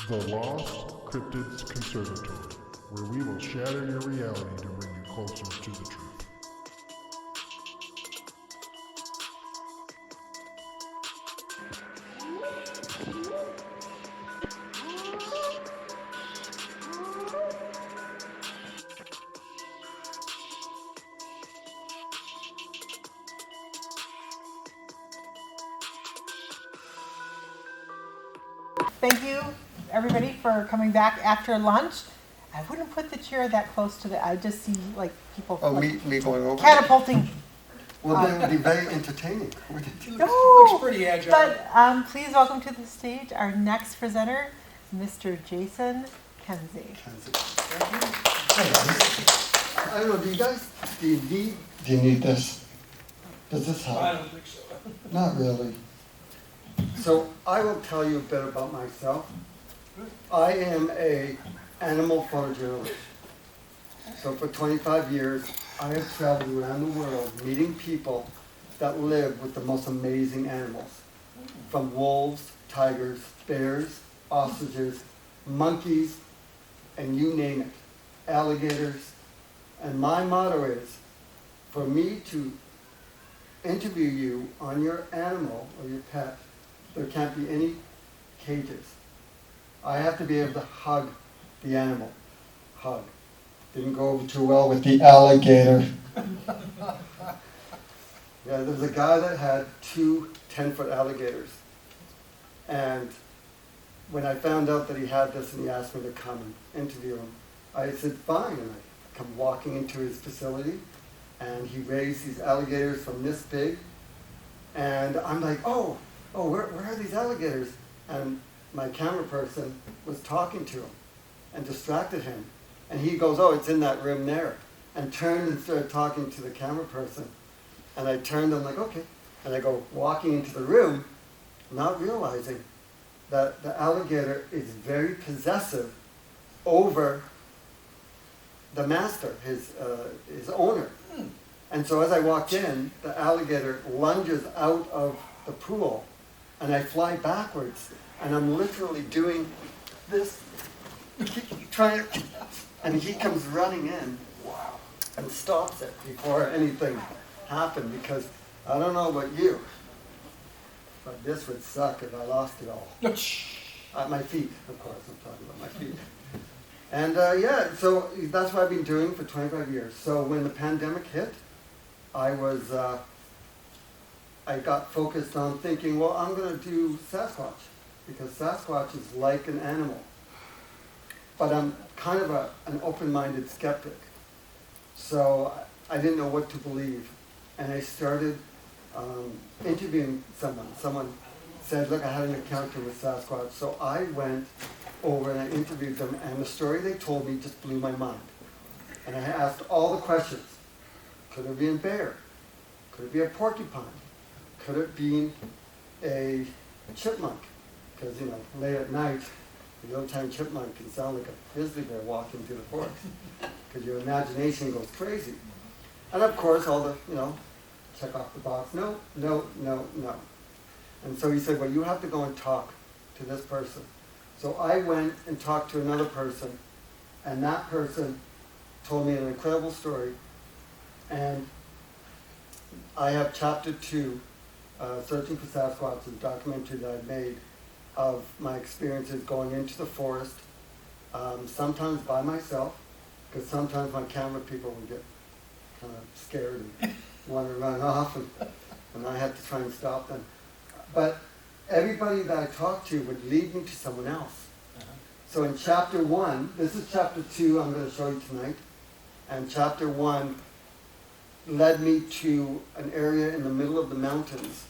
The Lost Cryptids Conservatory, where we will shatter your reality to bring you closer to the truth. Thank you, everybody, for coming back after lunch. I wouldn't put the chair that close to the. I just see like people me going over? catapulting. Well, that would be very entertaining. Looks pretty agile. But please welcome to the stage our next presenter, Mr. Jason Kenzie. I don't know, do you need this? Does this help? I don't think so. Not really. So I will tell you a bit about myself. I am an animal photojournalist. So for 25 years, I have traveled around the world meeting people that live with the most amazing animals. From wolves, tigers, bears, ostriches, monkeys, and you name it, alligators. And my motto is, for me to interview you on your animal or your pet, there can't be any cages. I have to be able to hug the animal. Hug. Didn't go over too well with the alligator. Yeah, there was a guy that had 2 10-foot alligators. And when I found out that he had this and he asked me to come and interview him, I said, fine. And I come walking into his facility, and he raised these alligators from this big. And I'm like, where are these alligators? And my camera person was talking to him and distracted him. And he goes, it's in that room there. And turned and started talking to the camera person. And I turned, I'm like, okay. And I go walking into the room, not realizing that the alligator is very possessive over the master, his owner. And so as I walked in, the alligator lunges out of the pool, and I fly backwards, and I'm literally doing this, trying to, and he comes running in and stops it before anything happened, because I don't know about you, but this would suck if I lost it all. At my feet, of course, I'm talking about my feet. And so that's what I've been doing for 25 years. So when the pandemic hit, I got focused on thinking, well, I'm going to do Sasquatch, because Sasquatch is like an animal. But I'm kind of an open-minded skeptic. So I didn't know what to believe. And I started interviewing someone. Someone said, look, I had an encounter with Sasquatch. So I went over and I interviewed them, and the story they told me just blew my mind. And I asked all the questions. Could it be a bear? Could it be a porcupine? Could it be a chipmunk? Because, late at night, the little-tiny chipmunk can sound like a grizzly bear walking through the forest, because your imagination goes crazy. And of course, all the, check off the box, no. And so he said, well, you have to go and talk to this person. So I went and talked to another person, and that person told me an incredible story. And I have chapter 2, Searching for Sasquatch, a documentary that I made of my experiences going into the forest, sometimes by myself, because sometimes my camera people would get kind of scared and want to run off, and I had to try and stop them. But everybody that I talked to would lead me to someone else. So in chapter 1, this is chapter 2 I'm going to show you tonight, and chapter 1 led me to an area in the middle of the mountains,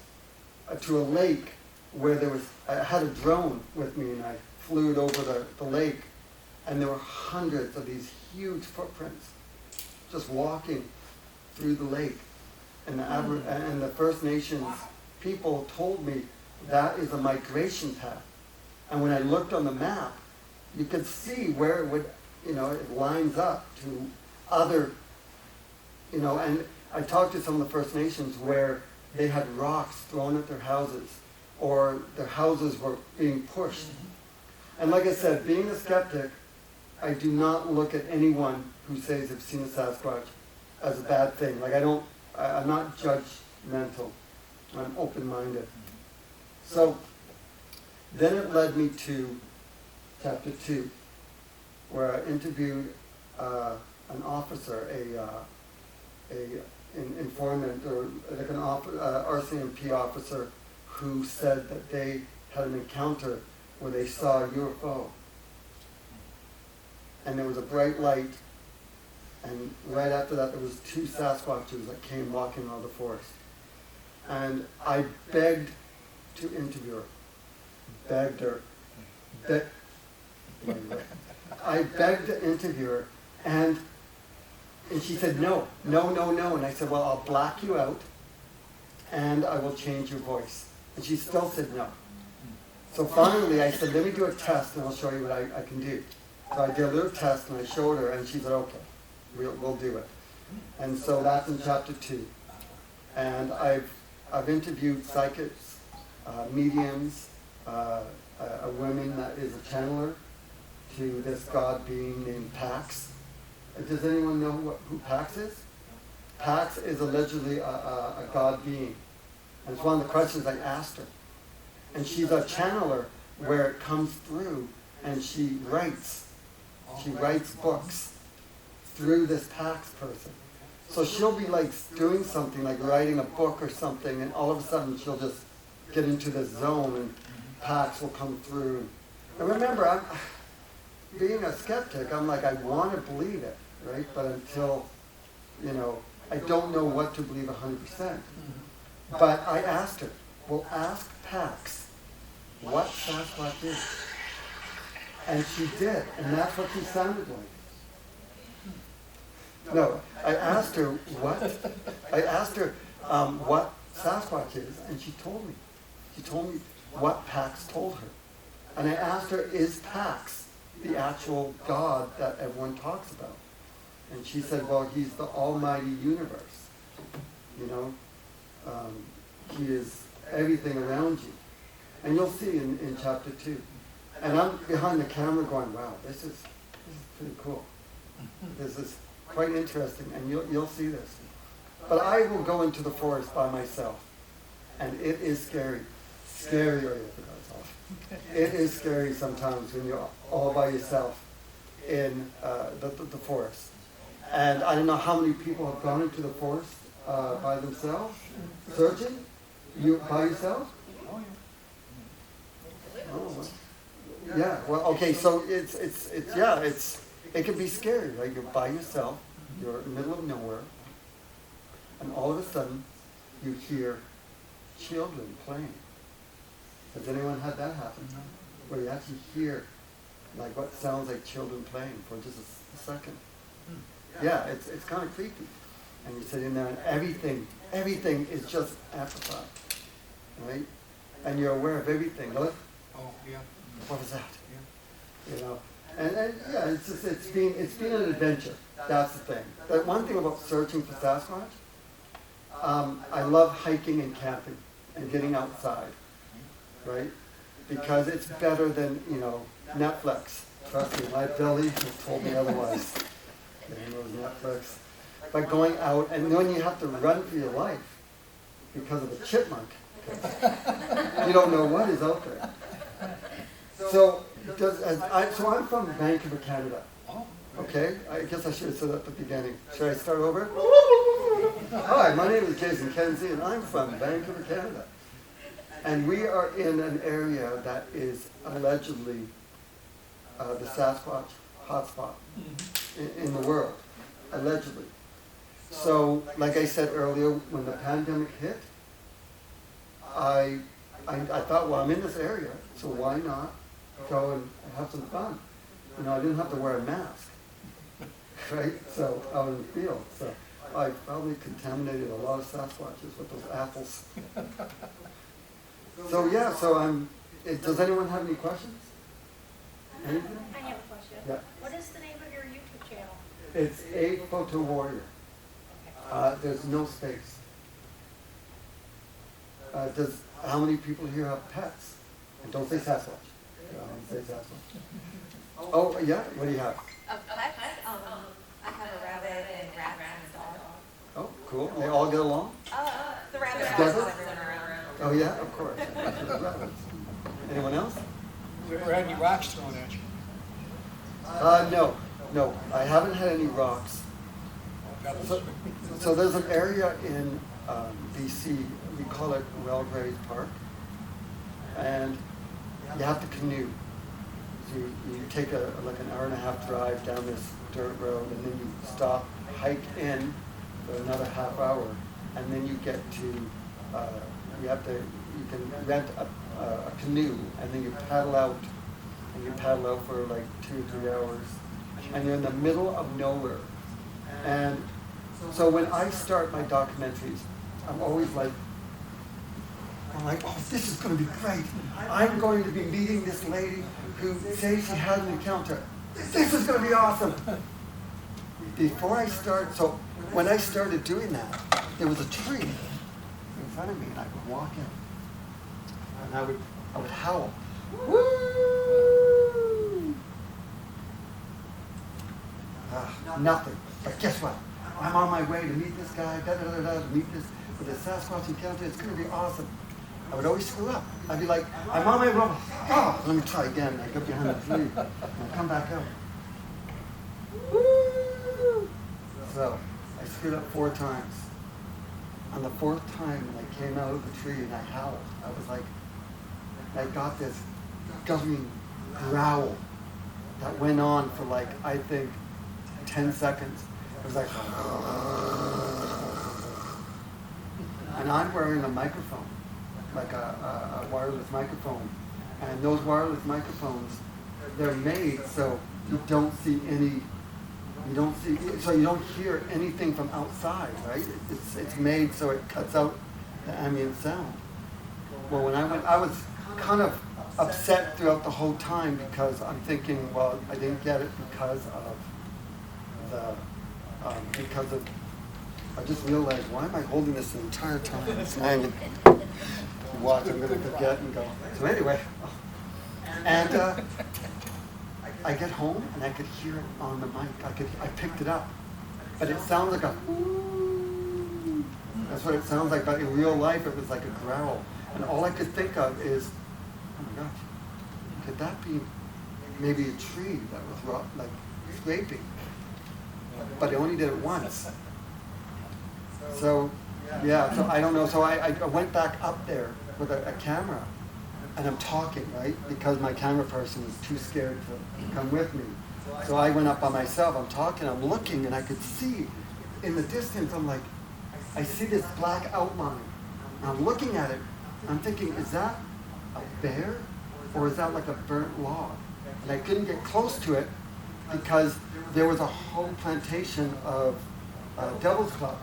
to a lake where I had a drone with me, and I flew it over the lake, and there were hundreds of these huge footprints just walking through the lake. And the First Nations people told me that is a migration path. And when I looked on the map, you could see where it would, it lines up to other, and I talked to some of the First Nations where they had rocks thrown at their houses, or their houses were being pushed. And like I said, being a skeptic, I do not look at anyone who says they've seen a Sasquatch as a bad thing. Like I'm not judgmental. I'm open-minded. So then it led me to chapter 2, where I interviewed an officer, an informant, or like an RCMP officer, who said that they had an encounter where they saw a UFO. And there was a bright light, and right after that there was 2 Sasquatches that came walking out of the forest. And I begged to interview her. Begged her. I begged to interview her, and she said, no. And I said, well, I'll black you out, and I will change your voice. And she still said no. So finally I said, let me do a test, and I'll show you what I can do. So I did a little test, and I showed her, and she said, okay, we'll do it. And so that's in chapter 2. And I've interviewed psychics, mediums, a woman that is a channeler to this god being named Pax. Does anyone know who Pax is? Pax is allegedly a god being. And it's one of the questions I asked her. And she's a channeler where it comes through, and she writes. She writes books through this Pax person. So she'll be like doing something, like writing a book or something, and all of a sudden she'll just get into this zone, and Pax will come through. And remember, I'm being a skeptic, I'm like, I want to believe it, right? But until, I don't know what to believe 100%. But I asked her, well, ask Pax what Sasquatch is. And she did, and that's what she sounded like. No, I asked her what Sasquatch is, and she told me. She told me what Pax told her. And I asked her, is Pax the actual God that everyone talks about? And she said, well, he's the almighty universe. He is everything around you. And you'll see in chapter 2. And I'm behind the camera going, wow, this is pretty cool. This is quite interesting, and you'll see this. But I will go into the forest by myself, and it is scary. Scarier. It is scary sometimes when you're all by yourself in the forest. And I don't know how many people have gone into the forest by themselves, searching. You by yourself? Oh, yeah. Well, okay. So it can be scary, right? You're by yourself. You're in the middle of nowhere, and all of a sudden, you hear children playing. Has anyone had that happen? Where you actually hear like what sounds like children playing for just a second. Yeah, it's kind of creepy. And you're sitting there, and everything is just amplified, right? And you're aware of everything. Look. Oh, yeah. What was that? Yeah. And yeah, it's been an adventure. That's the thing. The one thing about searching for Sasquatch, I love hiking and camping and getting outside, right? Because it's better than Netflix. Trust me, my belly has told me otherwise. Netflix. But going out, and then you have to run for your life because of a chipmunk. You don't know what is out there. So I'm from Vancouver, Canada. Okay? I guess I should have said that at the beginning. Should I start over? Hi, my name is Kenzie, and I'm from Vancouver, Canada. And we are in an area that is allegedly the Sasquatch hotspot in the world. Allegedly. So, like I said earlier, when the pandemic hit, I thought, well, I'm in this area, so why not go and have some fun? I didn't have to wear a mask, right? So out in the field. So I probably contaminated a lot of Sasquatches with those apples. So yeah, does anyone have any questions? Anything? I have a question. Yeah. What is the name of your YouTube channel? It's a photo warrior. There's no space. How many people here have pets? And don't say Sasquatch. Say that. Oh, yeah, what do you have? Pets, I have a rabbit and rats and a dog. Oh, cool. They all get along? The rabbit Does follows it? everyone around. Oh, yeah, of course. Anyone else? Have you ever had any rocks thrown at you? No, I haven't had any rocks. So there's an area in BC, we call it Wellgrave Park, and you have to canoe. So you take like an hour and a half drive down this dirt road, and then you stop, hike in for another half hour, and then you get to, you can rent a canoe, and then you paddle out, for like 2 or 3 hours, and you're in the middle of nowhere. And so when I start my documentaries, I'm always like, oh, this is going to be great. I'm going to be meeting this lady who says she had an encounter. This is going to be awesome. Before I start, so when I started doing that, there was a tree in front of me, and I would walk in, and I would howl. Woo! Nothing. But guess what? I'm on my way to meet this guy, to meet this with the Sasquatch encounter. It's going to be awesome. I would always screw up. I'd be like, I'm on my way. Oh, let me try again. I get behind the tree and I come back out. Woo! So I screwed up 4 times. On the 4th time, when I came out of the tree and I howled, I was like, I got this guzzling growl that went on for like, I think, 10 seconds. It was like, and I'm wearing a microphone, like a wireless microphone. And those wireless microphones, they're made so you don't see any, so you don't hear anything from outside, right? It's made so it cuts out the ambient sound. Well, when I went, I was kind of upset throughout the whole time because I'm thinking, well, I didn't get it because I just realized, why am I holding this the entire time? Watch, I'm going to forget and go. So anyway, and I get home and I could hear it on the mic. I picked it up, but it sounds like a ooh. That's what it sounds like. But in real life, it was like a growl. And all I could think of is, oh my gosh, could that be maybe a tree that was like scraping? But I only did it once. So, yeah, so I don't know. So I went back up there with a camera, and I'm talking, right? Because my camera person was too scared to come with me. So I went up by myself. I'm talking, I'm looking, and I could see in the distance, I'm like, I see this black outline. And I'm looking at it. I'm thinking, is that a bear? Or is that like a burnt log? And I couldn't get close to it because there was a whole plantation of devil's claw.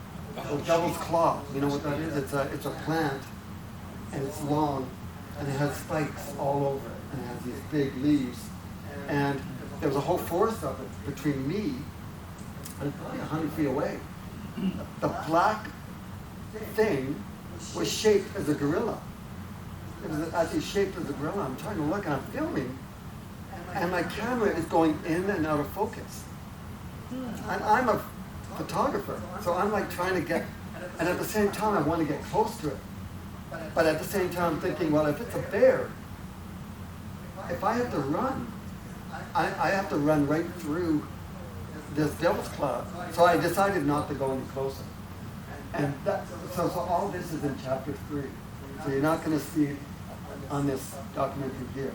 So devil's claw, you know what that is? It's a plant, and it's long, and it has spikes all over it, and it has these big leaves. And there was a whole forest of it between me and probably 100 feet away. The black thing was shaped as a gorilla. It was actually shaped as a gorilla. I'm trying to look, and I'm filming, and my camera is going in and out of focus. And I'm a photographer, so I'm like trying to get, and at the same time I want to get close to it. But at the same time I'm thinking, well, if it's a bear, if I have to run, I have to run right through this devil's claw. So I decided not to go any closer. And so all this is in chapter 3. So you're not going to see it on this documentary here.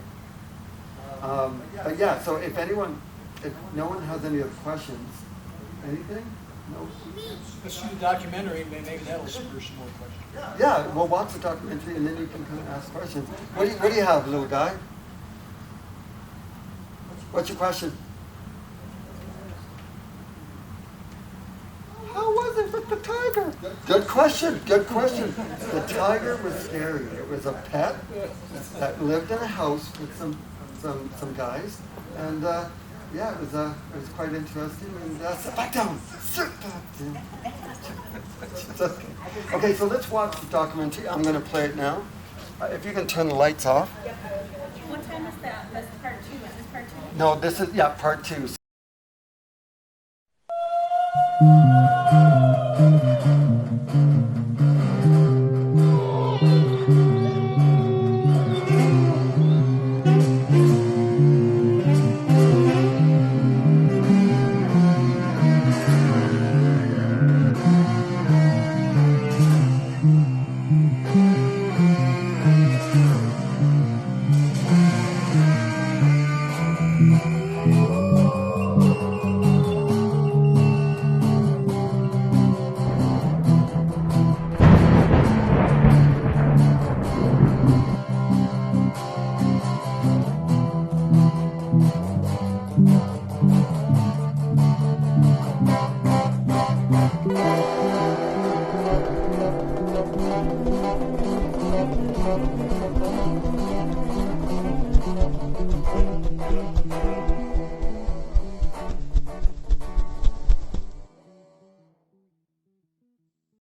But yeah, so if no one has any other questions, anything? No? Let's see the documentary, and maybe that'll spur some more questions. Yeah, well, watch the documentary, and then you can come and ask questions. What do you have, little guy? What's your question? How was it with the tiger? Good question, good question. The tiger was scary. It was a pet that lived in a house with some guys, and yeah, it was quite interesting. And sit back down. Sit back down. Okay, so let's watch the documentary. I'm going to play it now. If you can turn the lights off. What time is that? No, this is, yeah, part 2.